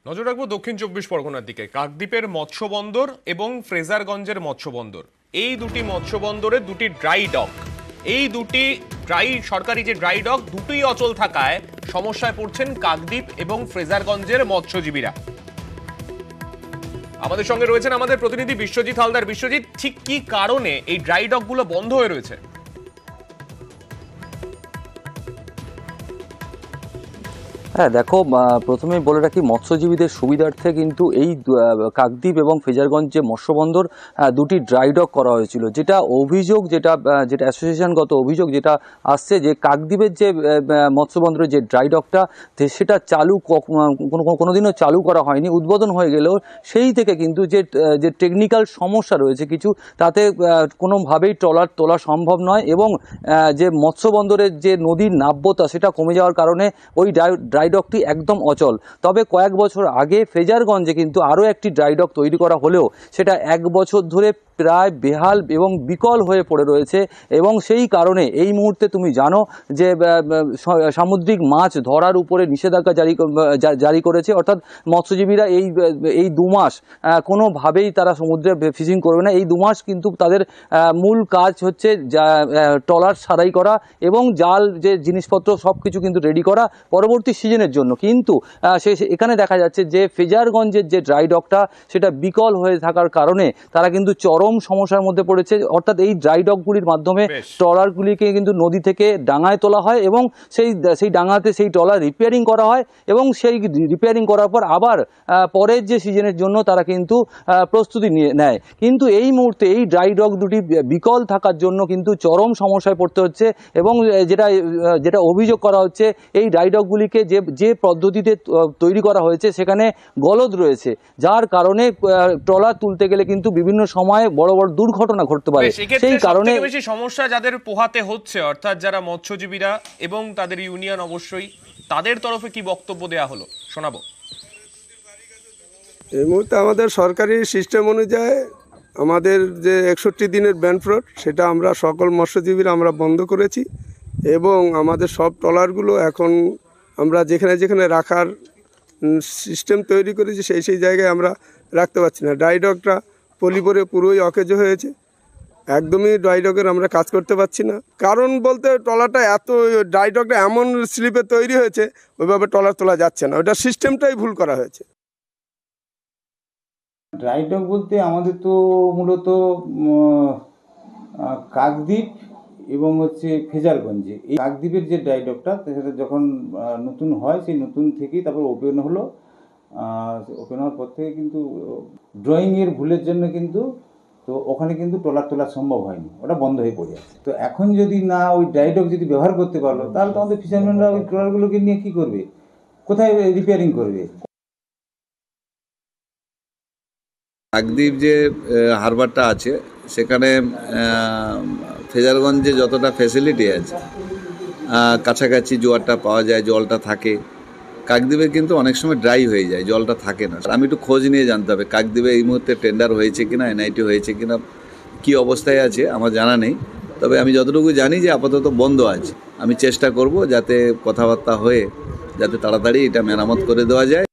নজর রাখবো দক্ষিণ চব্বিশ পরগনার দিকে। কাকদ্বীপের মৎস্য বন্দর এবং ফ্রেজারগঞ্জের মৎস্য বন্দর, এই দুটি মৎস্য বন্দরে দুটি ড্রাই ডক, এই দুটি সরকারি যে ড্রাই ডক দুটোই অচল থাকায় সমস্যায় পড়ছেন কাকদ্বীপ এবং ফ্রেজারগঞ্জের মৎস্যজীবীরা। আমাদের সঙ্গে রয়েছেন আমাদের প্রতিনিধি বিশ্বজিৎ হালদার। বিশ্বজিৎ, ঠিক কি কারণে এই ড্রাই ডক গুলো বন্ধ হয়ে রয়েছে? হ্যাঁ দেখো, প্রথমেই বলে রাখি মৎস্যজীবীদের সুবিধার্থে কিন্তু এই কাকদ্বীপ এবং ফ্রেজারগঞ্জ যে মৎস্যবন্দর দুটি ড্রাই ডক করা হয়েছিল। যেটা অভিযোগ, যেটা অ্যাসোসিয়েশনগত অভিযোগ যেটা আসছে, যে কাকদ্বীপের যে মৎস্যবন্দরের যে ড্রাই ডকটা সেটা চালু কোনোদিনও চালু করা হয়নি, উদ্বোধন হয়ে গেলেও সেই থেকে কিন্তু যে টেকনিক্যাল সমস্যা রয়েছে কিছু, তাতে কোনোভাবেই ট্রলার তোলা সম্ভব নয় এবং যে মৎস্যবন্দরের যে নদীর নাব্যতা সেটা কমে যাওয়ার কারণে ওই ড্রাই ডকটি একদম অচল। তবে কয়েক বছর আগে ফ্রেজারগঞ্জে কিন্তু আরও একটি ড্রাই ডক তৈরি করা হলেও সেটা এক বছর ধরে প্রায় বেহাল এবং বিকল হয়ে পড়ে রয়েছে এবং সেই কারণে এই মুহূর্তে তুমি জানো যে সামুদ্রিক মাছ ধরার উপরে নিষেধাজ্ঞা জারি করেছে। অর্থাৎ মৎস্যজীবীরা এই 2 মাস কোনোভাবেই তারা সমুদ্রে ফিশিং করবে না। এই 2 মাস কিন্তু তাদের মূল কাজ হচ্ছে ট্রলার সারাই করা এবং জাল যে জিনিসপত্র সব কিছু কিন্তু রেডি করা পরবর্তী সিজনের জন্য। কিন্তু এখানে দেখা যাচ্ছে যে ফ্রেজারগঞ্জের যে ড্রাই ডকটা সেটা বিকল হয়ে থাকার কারণে তারা কিন্তু চরম সমস্যার মধ্যে পড়েছে। অর্থাৎ এই ড্রাই ডকগুলির মাধ্যমে ট্রলারগুলিকে কিন্তু নদী থেকে ডাঙায় তোলা হয় এবং সেই ডাঙাতে সেই ট্রলার রিপেয়ারিং করা হয় এবং সেই রিপেয়ারিং করার পর আবার পরের যে সিজনের জন্য তারা কিন্তু প্রস্তুতি নেয়। কিন্তু এই মুহূর্তে এই ড্রাই ডক দুটি বিকল থাকার জন্য কিন্তু চরম সমস্যায় পড়তে হচ্ছে এবং যেটা অভিযোগ করা হচ্ছে, এই ড্রাই ডকগুলিকে যে পদ্ধতিতে তৈরি করা হয়েছে সেখানে গলদ রয়েছে, যার কারণে ট্রলার তুলতে গেলে কিন্তু বিভিন্ন সময়ে বড় বড় দুর্ঘটনা ঘটতে পারে। সেই কারণে বেশি সমস্যা যাদের পোহাতে হচ্ছে, অর্থাৎ যারা মৎস্যজীবীরা এবং তাদের ইউনিয়ন, অবশ্যই তাদের তরফে কি বক্তব্য দেওয়া হলো শোনাবো। এই মুহূর্তে আমাদের সরকারি সিস্টেম অনুযায়ী আমাদের যে 61 দিনের ব্যানফ্রড সেটা আমরা সকল মৎস্যজীবীরা আমরা বন্ধ করেছি এবং আমাদের সব ট্রলারগুলো এখন আমরা যেখানে যেখানে রাখার সিস্টেম তৈরি করেছি সেই জায়গায় আমরা রাখতে পারছি না। ড্রাই ডকটা পলি পরে পুরোই অকেজো হয়েছে, একদমই ড্রাই ডকের আমরা কাজ করতে পারছি না। কারণ বলতে ট্রলারটা ড্রাই ডকটা এমন স্লিপে তৈরি হয়েছে, ওইভাবে ট্রলার তোলা যাচ্ছে না, ওটা সিস্টেমটাই ভুল করা হয়েছে। ড্রাই ডক বলতে আমাদের তো মূলত কাকদ্বীপ এবং ফ্রেজারগঞ্জে, এই কাকদ্বীপের যে ড্রাই ডকটা সেটা যখন নতুন হয় সেই নতুন থেকেই তারপর ওপেন হলো। ওপেন হওয়ার পর থেকে কিন্তু ড্রয়িংয়ের ভুলের জন্য কিন্তু তো ওখানে কিন্তু ট্রলার তোলা সম্ভব হয়নি, ওটা বন্ধ হয়ে পড়ে আছে। তো এখন যদি না ওই ড্রাই ডক যদি ব্যবহার করতে পারলো, তাহলে তো আমাদের ফিশারম্যানরা ওই ট্রলারগুলোকে নিয়ে কী করবে, কোথায় রিপেয়ারিং করবে? কাকদ্বীপ যে হারবারটা আছে সেখানে ফ্রেজারগঞ্জে যতটা ফ্যাসিলিটি আছে, কাছাকাছি জোয়ারটা পাওয়া যায়, জলটা থাকে। কাকদ্বীপে কিন্তু অনেক সময় ড্রাই হয়ে যায়, জলটা থাকে না। আমি একটু খোঁজ নিয়ে জানতে হবে কাকদ্বীপে এই মুহূর্তে টেন্ডার হয়েছে কিনা, এনআইটি হয়েছে কিনা, কী অবস্থায় আছে আমার জানা নেই। তবে আমি যতটুকু জানি যে আপাতত বন্ধ আছে। আমি চেষ্টা করব যাতে কথাবার্তা হয়ে যাতে তাড়াতাড়ি এটা মেরামত করে দেওয়া যায়।